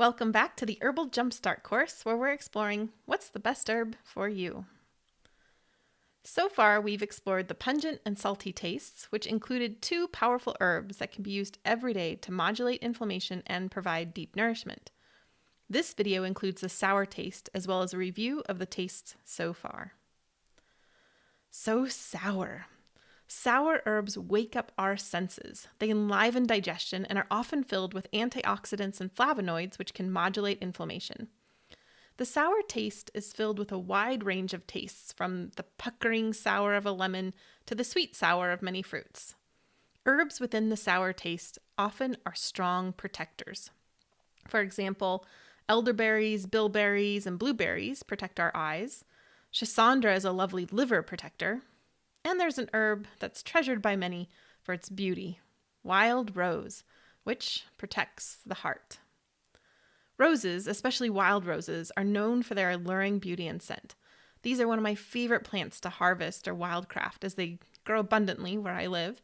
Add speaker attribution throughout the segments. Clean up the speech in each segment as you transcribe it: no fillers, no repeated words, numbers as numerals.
Speaker 1: Welcome back to the Herbal Jumpstart course where we're exploring what's the best herb for you. So far, we've explored the pungent and salty tastes, which included two powerful herbs that can be used every day to modulate inflammation and provide deep nourishment. This video includes the sour taste as well as a review of the tastes so far. So sour. Sour herbs wake up our senses. They enliven digestion and are often filled with antioxidants and flavonoids, which can modulate inflammation. The sour taste is filled with a wide range of tastes, from the puckering sour of a lemon to the sweet sour of many fruits. Herbs within the sour taste often are strong protectors. For example, elderberries, bilberries, and blueberries protect our eyes. Schisandra is a lovely liver protector. And there's an herb that's treasured by many for its beauty, wild rose, which protects the heart. Roses, especially wild roses, are known for their alluring beauty and scent. These are one of my favorite plants to harvest or wildcraft as they grow abundantly where I live.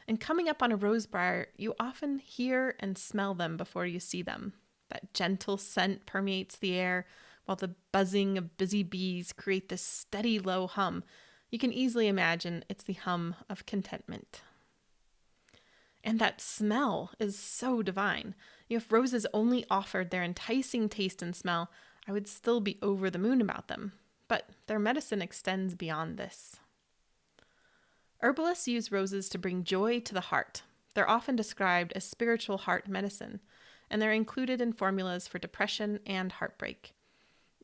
Speaker 1: And coming up on a rose briar, you often hear and smell them before you see them. That gentle scent permeates the air, while the buzzing of busy bees create this steady low hum. You can easily imagine it's the hum of contentment. And that smell is so divine. If roses only offered their enticing taste and smell, I would still be over the moon about them. But their medicine extends beyond this. Herbalists use roses to bring joy to the heart. They're often described as spiritual heart medicine, and they're included in formulas for depression and heartbreak.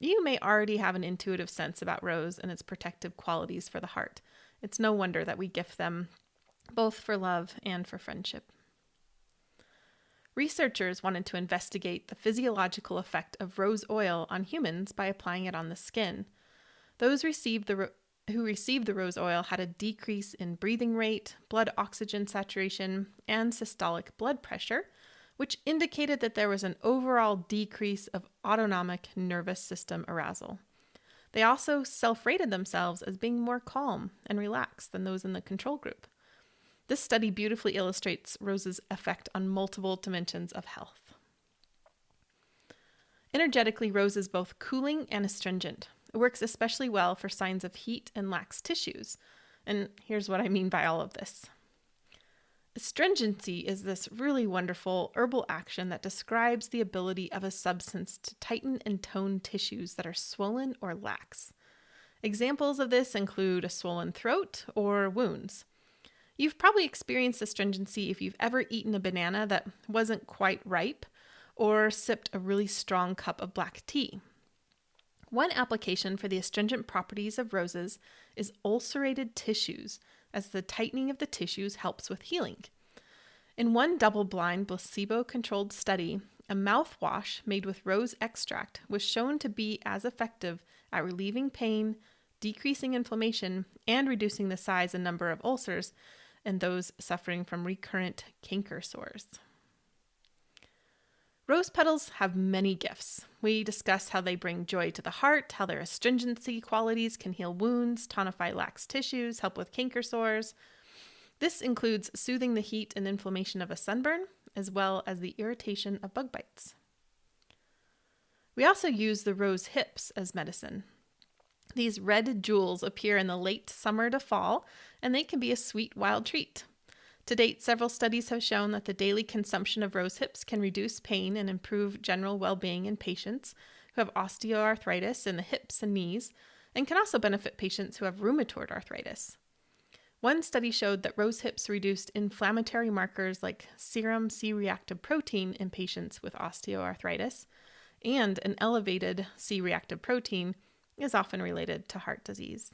Speaker 1: You may already have an intuitive sense about rose and its protective qualities for the heart. It's no wonder that we gift them both for love and for friendship. Researchers wanted to investigate the physiological effect of rose oil on humans by applying it on the skin. Those who received the rose oil had a decrease in breathing rate, blood oxygen saturation, and systolic blood pressure, which indicated that there was an overall decrease of autonomic nervous system arousal. They also self-rated themselves as being more calm and relaxed than those in the control group. This study beautifully illustrates rose's effect on multiple dimensions of health. Energetically, rose is both cooling and astringent. It works especially well for signs of heat and lax tissues. And here's what I mean by all of this. Astringency is this really wonderful herbal action that describes the ability of a substance to tighten and tone tissues that are swollen or lax. Examples of this include a swollen throat or wounds. You've probably experienced astringency if you've ever eaten a banana that wasn't quite ripe or sipped a really strong cup of black tea. One application for the astringent properties of roses is ulcerated tissues, as the tightening of the tissues helps with healing. In one double-blind, placebo-controlled study, a mouthwash made with rose extract was shown to be as effective at relieving pain, decreasing inflammation, and reducing the size and number of ulcers in those suffering from recurrent canker sores. Rose petals have many gifts. We discussed how they bring joy to the heart, how their astringency qualities can heal wounds, tonify lax tissues, help with canker sores. This includes soothing the heat and inflammation of a sunburn, as well as the irritation of bug bites. We also use the rose hips as medicine. These red jewels appear in the late summer to fall, and they can be a sweet wild treat. To date, several studies have shown that the daily consumption of rose hips can reduce pain and improve general well-being in patients who have osteoarthritis in the hips and knees, and can also benefit patients who have rheumatoid arthritis. One study showed that rose hips reduced inflammatory markers like serum C-reactive protein in patients with osteoarthritis, and an elevated C-reactive protein is often related to heart disease.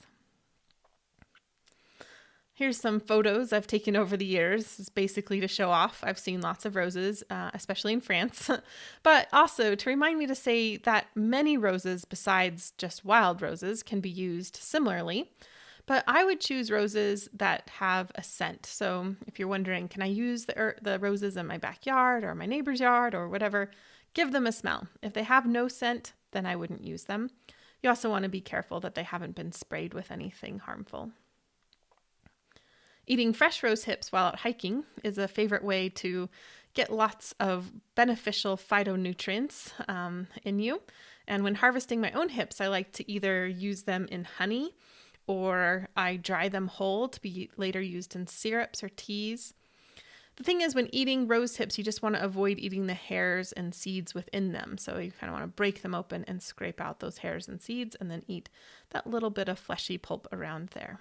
Speaker 1: Here's some photos I've taken over the years. This is basically to show off. I've seen lots of roses, especially in France, but also to remind me to say that many roses besides just wild roses can be used similarly, but I would choose roses that have a scent. So if you're wondering, can I use the roses in my backyard or my neighbor's yard or whatever, give them a smell. If they have no scent, then I wouldn't use them. You also want to be careful that they haven't been sprayed with anything harmful. Eating fresh rose hips while out hiking is a favorite way to get lots of beneficial phytonutrients in you. And when harvesting my own hips, I like to either use them in honey, or I dry them whole to be later used in syrups or teas. The thing is, when eating rose hips, you just want to avoid eating the hairs and seeds within them. So you kind of want to break them open and scrape out those hairs and seeds, and then eat that little bit of fleshy pulp around there.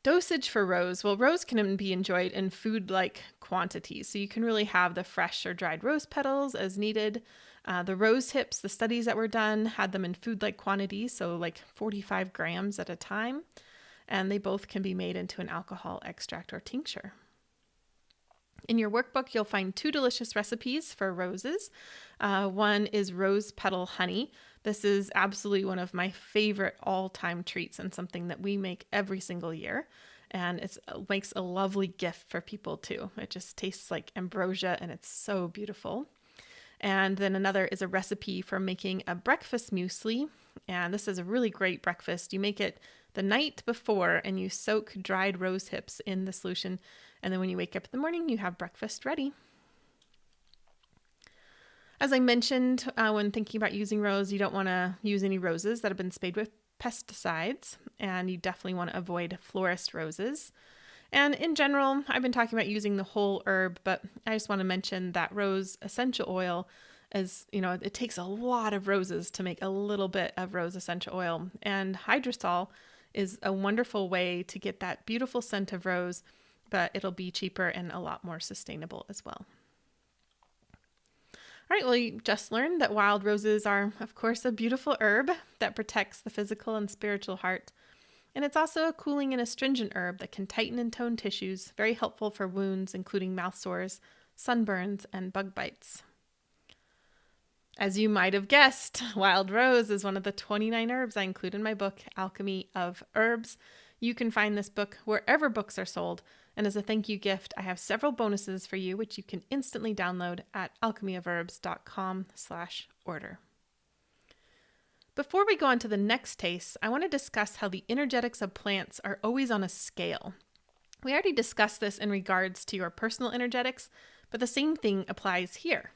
Speaker 1: Dosage for rose. Well, rose can be enjoyed in food-like quantities. So you can really have the fresh or dried rose petals as needed. The rose hips, the studies that were done had them in food-like quantities, so like 45 grams at a time. And they both can be made into an alcohol extract or tincture. In your workbook, you'll find 2 delicious recipes for roses. One is rose petal honey. This is absolutely one of my favorite all-time treats and something that we make every single year. And it makes a lovely gift for people too. It just tastes like ambrosia and it's so beautiful. And then another is a recipe for making a breakfast muesli. And this is a really great breakfast. You make it the night before and you soak dried rose hips in the solution. And then when you wake up in the morning, you have breakfast ready. As I mentioned, when thinking about using rose, you don't want to use any roses that have been sprayed with pesticides, and you definitely want to avoid florist roses. And in general, I've been talking about using the whole herb, but I just want to mention that rose essential oil is, it takes a lot of roses to make a little bit of rose essential oil. And hydrosol is a wonderful way to get that beautiful scent of rose, but it'll be cheaper and a lot more sustainable as well. All right, well, you just learned that wild roses are, of course, a beautiful herb that protects the physical and spiritual heart. And it's also a cooling and astringent herb that can tighten and tone tissues, very helpful for wounds, including mouth sores, sunburns, and bug bites. As you might have guessed, wild rose is one of the 29 herbs I include in my book, Alchemy of Herbs. You can find this book wherever books are sold. And as a thank you gift, I have several bonuses for you, which you can instantly download at alchemyofherbs.com/order. Before we go on to the next taste, I want to discuss how the energetics of plants are always on a scale. We already discussed this in regards to your personal energetics, but the same thing applies here.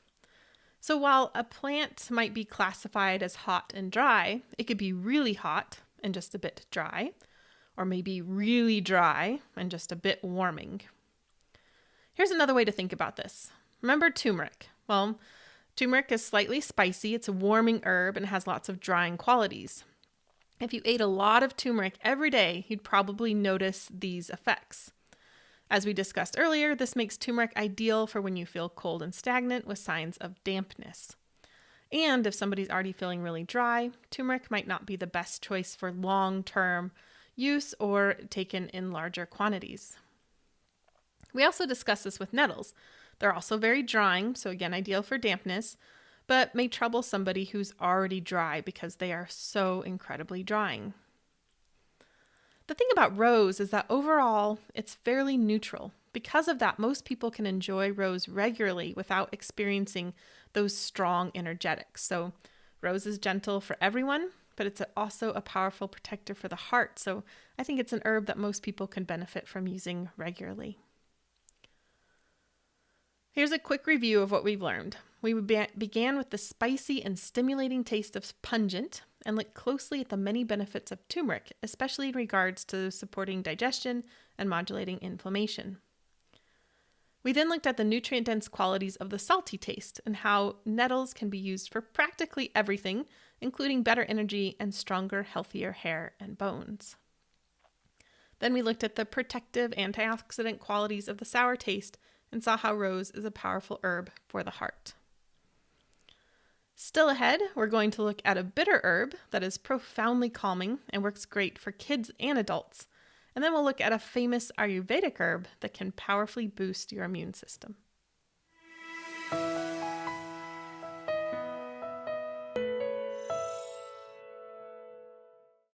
Speaker 1: So while a plant might be classified as hot and dry, it could be really hot and just a bit dry, or maybe really dry and just a bit warming. Here's another way to think about this. Remember turmeric? Well, turmeric is slightly spicy. It's a warming herb and has lots of drying qualities. If you ate a lot of turmeric every day, you'd probably notice these effects. As we discussed earlier, this makes turmeric ideal for when you feel cold and stagnant with signs of dampness. And if somebody's already feeling really dry, turmeric might not be the best choice for long-term use or taken in larger quantities. We also discussed this with nettles. They're also very drying, so again, ideal for dampness, but may trouble somebody who's already dry because they are so incredibly drying. The thing about rose is that overall, it's fairly neutral. Because of that, most people can enjoy rose regularly without experiencing those strong energetics. So rose is gentle for everyone, but it's also a powerful protector for the heart. So I think it's an herb that most people can benefit from using regularly. Here's a quick review of what we've learned. We began with the spicy and stimulating taste of pungent and looked closely at the many benefits of turmeric, especially in regards to supporting digestion and modulating inflammation. We then looked at the nutrient-dense qualities of the salty taste and how nettles can be used for practically everything, including better energy and stronger, healthier hair and bones. Then we looked at the protective antioxidant qualities of the sour taste and saw how rose is a powerful herb for the heart. Still ahead, we're going to look at a bitter herb that is profoundly calming and works great for kids and adults. And then we'll look at a famous Ayurvedic herb that can powerfully boost your immune system.